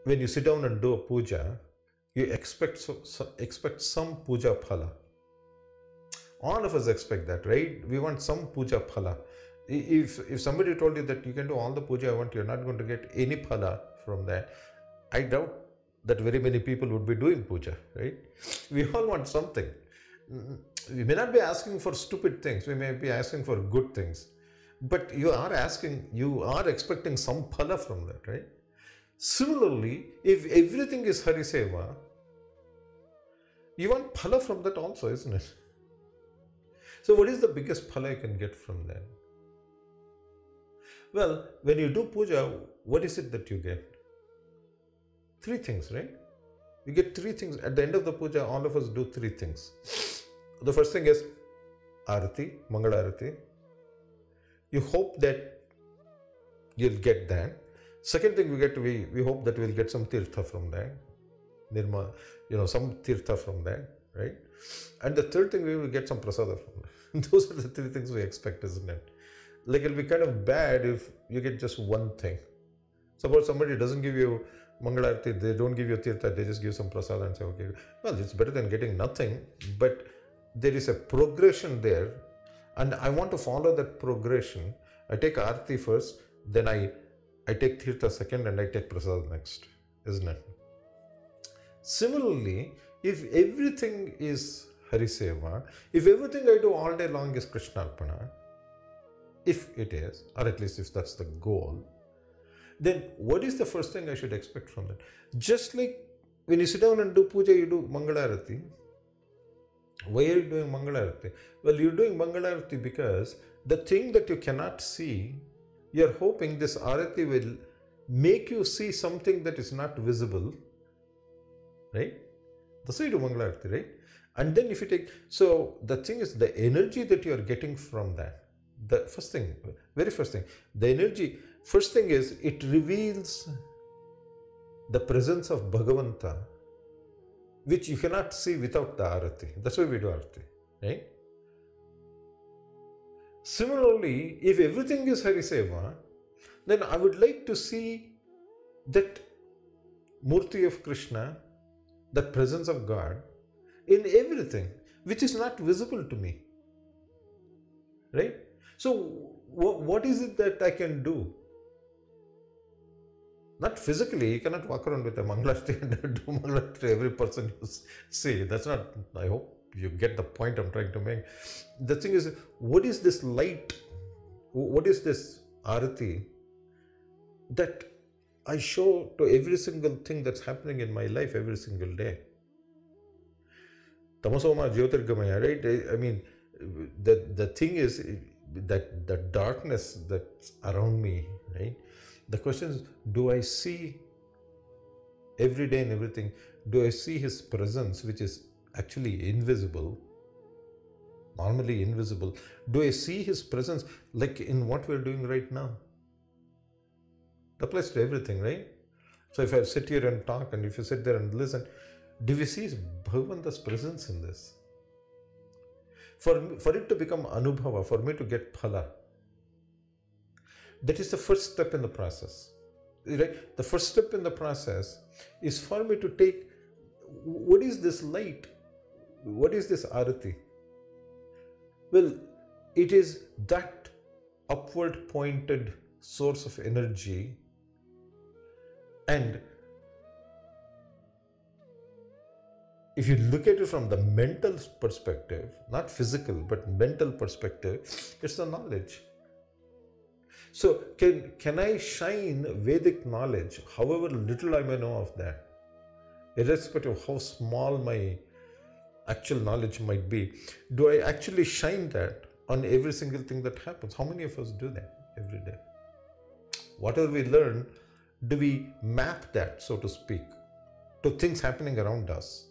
when you sit down and do a puja, you expect expect some puja phala. All of us expect that, right? We want some puja phala. If somebody told you that you can do all the puja I want, you're not going to get any phala from that, I doubt that very many people would be doing puja, right? We all want something. We may not be asking for stupid things, we may be asking for good things, but you are expecting some phala from that, right? Similarly, if everything is Hariseva, you want phala from that also, isn't it? So what is the biggest phala you can get from that? Well, when you do puja, what is it that you get? 3 things, right? You get 3 things. At the end of the puja, all of us do 3 things. The first thing is Aarati, MangalArati. You hope that you'll get that. Second thing we hope that we'll get some Teertha from that. Nirma, some Teertha from that, right? And the third thing, we will get some Prasada from that. Those are the 3 things we expect, isn't it? Like, it'll be kind of bad if you get just one thing. Suppose somebody doesn't give you MangalArati, they don't give you Teertha, they just give some Prasada and say, okay, well, it's better than getting nothing, but there is a progression there, and I want to follow that progression. I take Aarati first, then I take Teertha second, and I take Prasada next, isn't it? Similarly, if everything is Hariseva, if everything I do all day long is Krishnarpana, if it is, or at least if that's the goal, then what is the first thing I should expect from that? Just like when you sit down and do puja, you do MangalArati. Why are you doing MangalArati? Well, you're doing MangalArati because the thing that you cannot see, you're hoping this Arati will make you see something that is not visible, right? That's why you do MangalArati, right? And then if you take, so the thing is the energy that you are getting from that. The first thing, very first thing, the energy, first thing is it reveals the presence of Bhagavanta, which you cannot see without the Arati. That's why we do Arati, right? Similarly, if everything is Hariseva, then I would like to see that Murti of Krishna, that presence of God in everything, which is not visible to me, right? So what is it that I can do? Not physically, you cannot walk around with a MangalArati and do MangalArati to every person you see. That's not, I hope you get the point I'm trying to make. The thing is, what is this light? What is this Arati that I show to every single thing that's happening in my life every single day? Tamasoma Jyotirgamaya, right? I mean, the thing is that the darkness that's around me, right? The question is, do I see every day and everything, do I see His presence, which is actually invisible, normally invisible? Do I see His presence like in what we're doing right now? That applies to everything, right? So if I sit here and talk, and if you sit there and listen, do we see Bhagavanta's presence in this? For it to become anubhava, for me to get phala, that is the first step in the process, right? The first step in the process is for me to take, what is this light? What is this Arati? Well, it is that upward pointed source of energy, and if you look at it from the mental perspective, not physical, but mental perspective, it's the knowledge. So can I shine Vedic knowledge, however little I may know of that, irrespective of how small my actual knowledge might be? Do I actually shine that on every single thing that happens? How many of us do that every day? Whatever we learn, do we map that, so to speak, to things happening around us?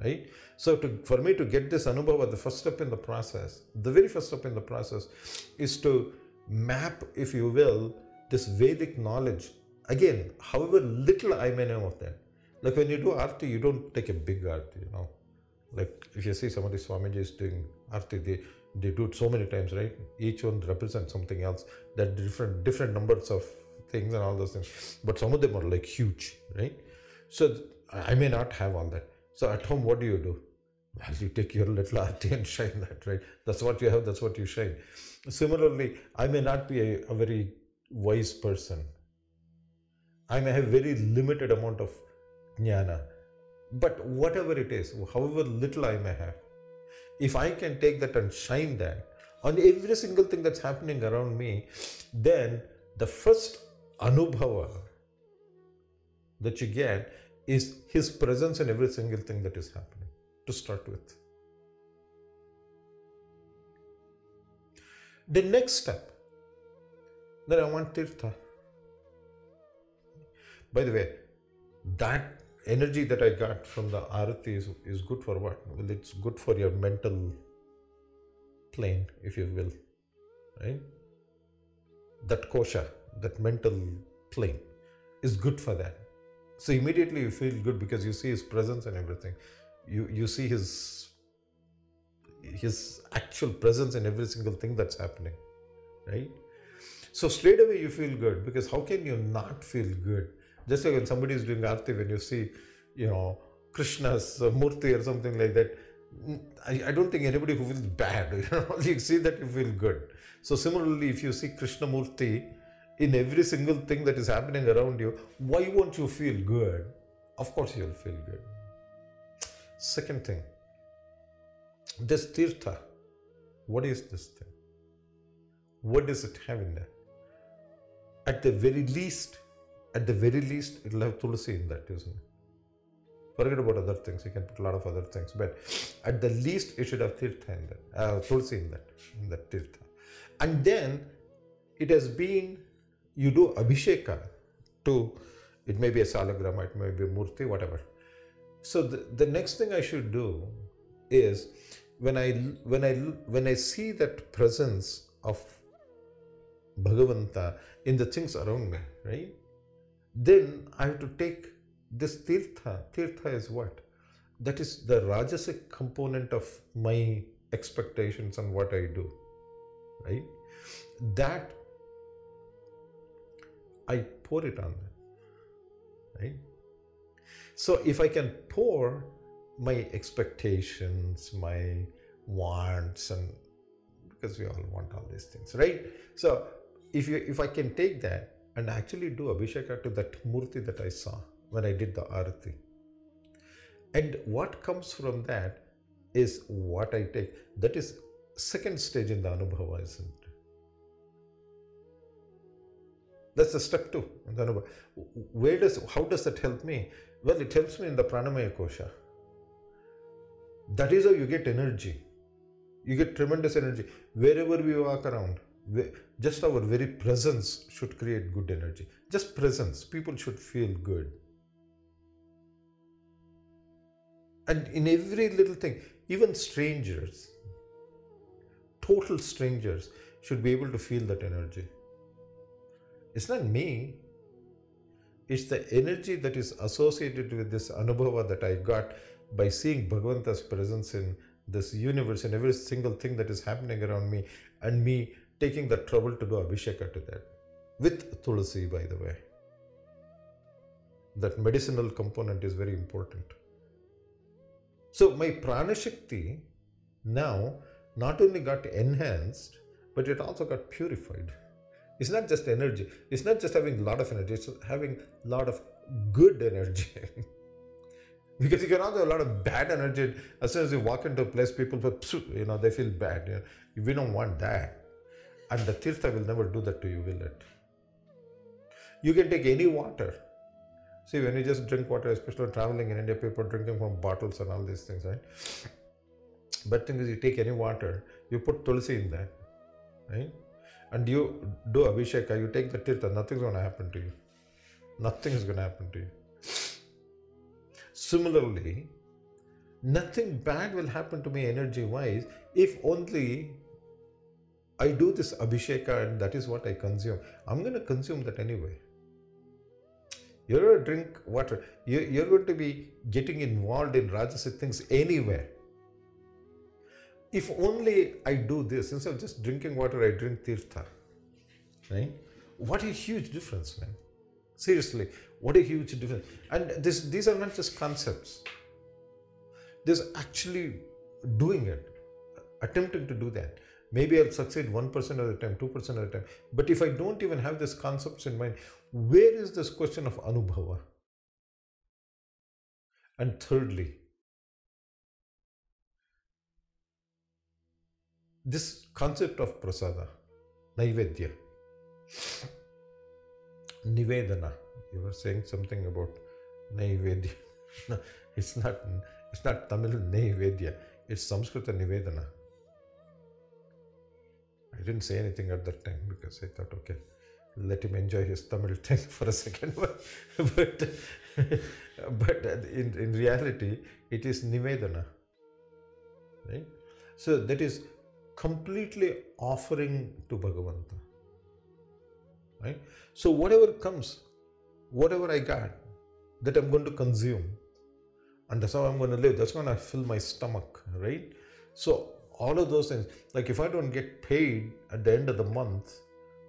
Right? So for me to get this anubhava, the first step in the process, the very first step in the process is to map, if you will, this Vedic knowledge. Again, however little I may know of that. Like when you do Aarati, you don't take a big Aarati, you know. Like if you see somebody, Swamiji is doing Aarati, they do it so many times, right? Each one represents something else. There are different numbers of things and all those things. But some of them are like huge, right? So I may not have all that. So at home, what do? Well, you take your little arati and shine that, right? That's what you have, that's what you shine. Similarly, I may not be a very wise person. I may have very limited amount of jnana. But whatever it is, however little I may have, if I can take that and shine that on every single thing that's happening around me, then the first anubhava that you get is his presence in every single thing that is happening, to start with. The next step, then I want Teertha. By the way, that energy that I got from the Aarati is good for what? Well, it's good for your mental plane, if you will, right? That kosha, that mental plane is good for that. So immediately you feel good because you see his presence and everything. You see his actual presence in every single thing that's happening, right? So straight away you feel good, because how can you not feel good? Just like when somebody is doing Aarati, when you see, Krishna's Murti or something like that, I don't think anybody who feels bad, you see that you feel good. So similarly, if you see Krishna Murti in every single thing that is happening around you, why won't you feel good? Of course you'll feel good. Second thing, this Teertha, what is this thing? What does it have in there? At the very least, it'll have tulsi in that, isn't it? Forget about other things, you can put a lot of other things, but at the least it should have Teertha in that, tulsi in that Teertha. And then it has been, you do abhisheka to, it may be a salagrama, it may be a murti, whatever. So the next thing I should do is, when I see that presence of Bhagavanta in the things around me, right? Then I have to take this Teertha. Teertha is what? That is the rajasic component of my expectations and what I do, right? That I pour it on them, right? So if I can pour my expectations, my wants, and because we all want all these things, right? So if I can take that and actually do abhisheka to that murti that I saw when I did the Aarati, and what comes from that is what I take. That is second stage in the anubhava, isn't it? That's the step 2 in the anubhava. How does that help me? Well, it helps me in the pranamaya kosha. That is how you get energy. You get tremendous energy. Wherever we walk around, just our very presence should create good energy. Just presence. People should feel good. And in every little thing, even strangers, total strangers, should be able to feel that energy. It's not me. It's the energy that is associated with this anubhava that I got by seeing Bhagavanta's presence in this universe and every single thing that is happening around me, and me taking the trouble to do abhisheka to that. With tulsi, by the way. That medicinal component is very important. So my pranashakti now not only got enhanced, but it also got purified. It's not just energy. It's not just having a lot of energy. It's having a lot of good energy. Because you can also have a lot of bad energy. As soon as you walk into a place, people, they feel bad. We don't want that. And the Teertha will never do that to you, will it? You can take any water. See, when you just drink water, especially traveling in India, people are drinking from bottles and all these things, right? But thing is, you take any water, you put tulsi in that, right? And you do abhisheka, you take the Teertha, nothing's going to happen to you. Nothing is going to happen to you. Similarly, nothing bad will happen to me energy-wise if only I do this abhisheka and that is what I consume. I'm going to consume that anyway. You're going to drink water. You're going to be getting involved in rajasic things anyway. If only I do this, instead of just drinking water, I drink Teertha. Right? What a huge difference, man. Seriously, what a huge difference. And these are not just concepts. There's actually doing it, attempting to do that. Maybe I'll succeed 1% of the time, 2% of the time. But if I don't even have these concepts in mind, where is this question of anubhava? And thirdly, this concept of prasada, naivedya, nivedana. You were saying something about naivedya. No, it's not Tamil naivedya. It's Sanskrit nivedana. I didn't say anything at that time because I thought, okay, let him enjoy his Tamil thing for a second. but in reality, it is nivedana. Right? So that is completely offering to Bhagavanta. Right? So whatever comes, whatever I got, that I'm going to consume, and that's how I'm going to live. That's going to fill my stomach, right? So all of those things, like if I don't get paid at the end of the month,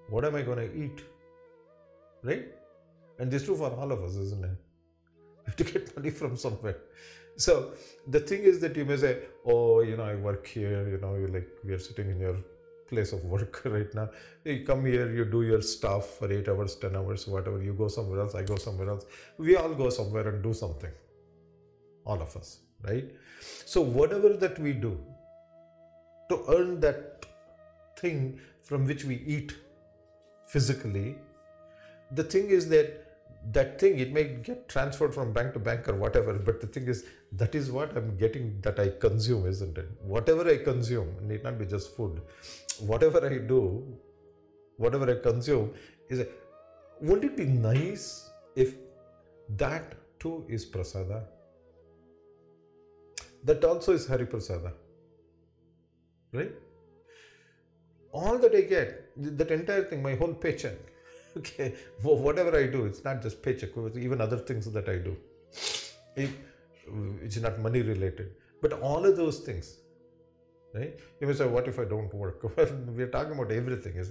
what am I going to eat? Right? And this is true for all of us, isn't it? We have to get money from somewhere. So the thing is that you may say, oh, I work here, we are sitting in your place of work right now. You come here, you do your stuff for 8 hours, 10 hours, whatever. You go somewhere else, I go somewhere else. We all go somewhere and do something. All of us, right? So whatever that we do to earn that thing from which we eat physically, the thing is that thing, it may get transferred from bank to bank or whatever, but the thing is, that is what I'm getting, that I consume, isn't it? Whatever I consume, it need not be just food. Whatever I do, whatever I consume, wouldn't it be nice if that too is prasada? That also is Hari Prasada. Right? All that I get, that entire thing, my whole paycheck, okay, whatever I do, it's not just paycheck, even other things that I do. It's not money related. But all of those things, right? You may say, what if I don't work? Well, we're talking about everything.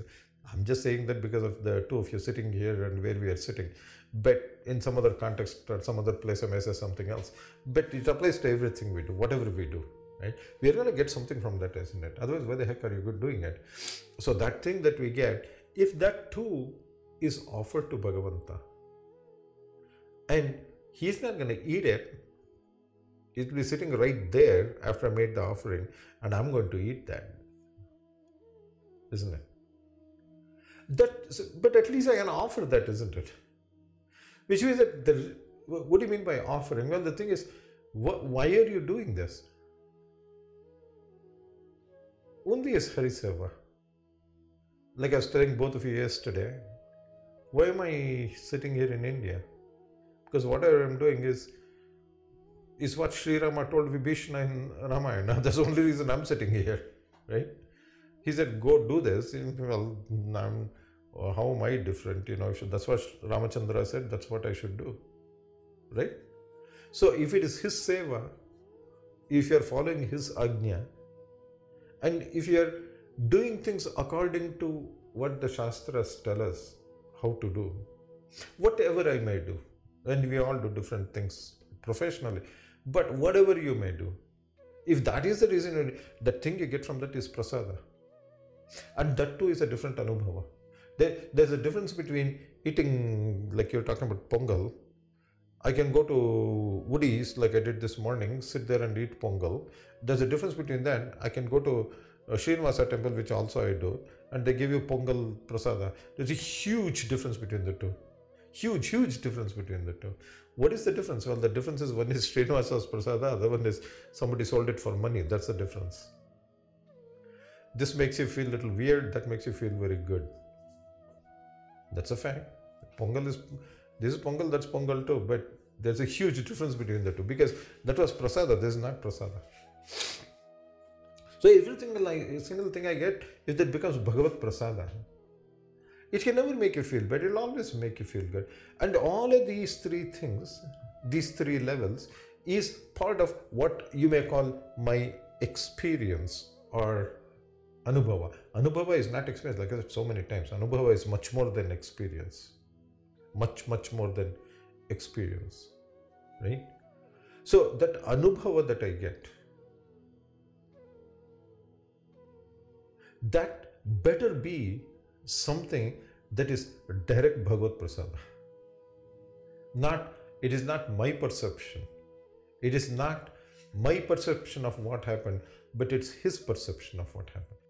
I'm just saying that because of the two of you sitting here and where we are sitting. But in some other context or some other place, I may say something else. But it applies to everything we do, whatever we do. Right? We are going to get something from that, isn't it? Otherwise, why the heck are you good doing it? So that thing that we get, if that too is offered to Bhagavanta, and he's not going to eat it, it will be sitting right there after I made the offering, and I'm going to eat that, isn't it? But at least I can offer that, isn't it? Which means that what do you mean by offering? Well, the thing is, why are you doing this? Only as Hari Seva. Like I was telling both of you yesterday, why am I sitting here in India? Because whatever I'm doing is what Sri Rama told Vibhishana in Ramayana. That's the only reason I'm sitting here, right? He said, go do this. Well, how am I different? That's what Ramachandra said, that's what I should do, right? So if it is his seva, if you are following his ajna, and if you are doing things according to what the Shastras tell us how to do, whatever I may do, and we all do different things professionally, but whatever you may do, if that is the reason, the thing you get from that is prasada. And that too is a different anubhava. There's a difference between eating, like you're talking about pongal. I can go to Woody's like I did this morning, sit there and eat pongal. There's a difference between that. I can go to a Srinivasa temple, which also I do, and they give you pongal prasada. There's a huge difference between the two. Huge difference between the two. What is the difference? Well, the difference is one is Srinivasa's prasada, other one is somebody sold it for money. That's the difference. This makes you feel a little weird, that makes you feel very good. That's a fact. This is pongal, that's pongal too, but there's a huge difference between the two because that was prasada, this is not prasada. So every single thing I get, if that becomes Bhagavat Prasada, it can never make you feel bad, it will always make you feel good. And all of these three things, these three levels, is part of what you may call my experience or Anubhava. Anubhava is not experience, like I said so many times. Anubhava is much more than experience. much more than experience, right? So that anubhava that I get, that better be something that is direct Bhagavad Prasada. It is not my perception. It is not my perception of what happened, but it's his perception of what happened.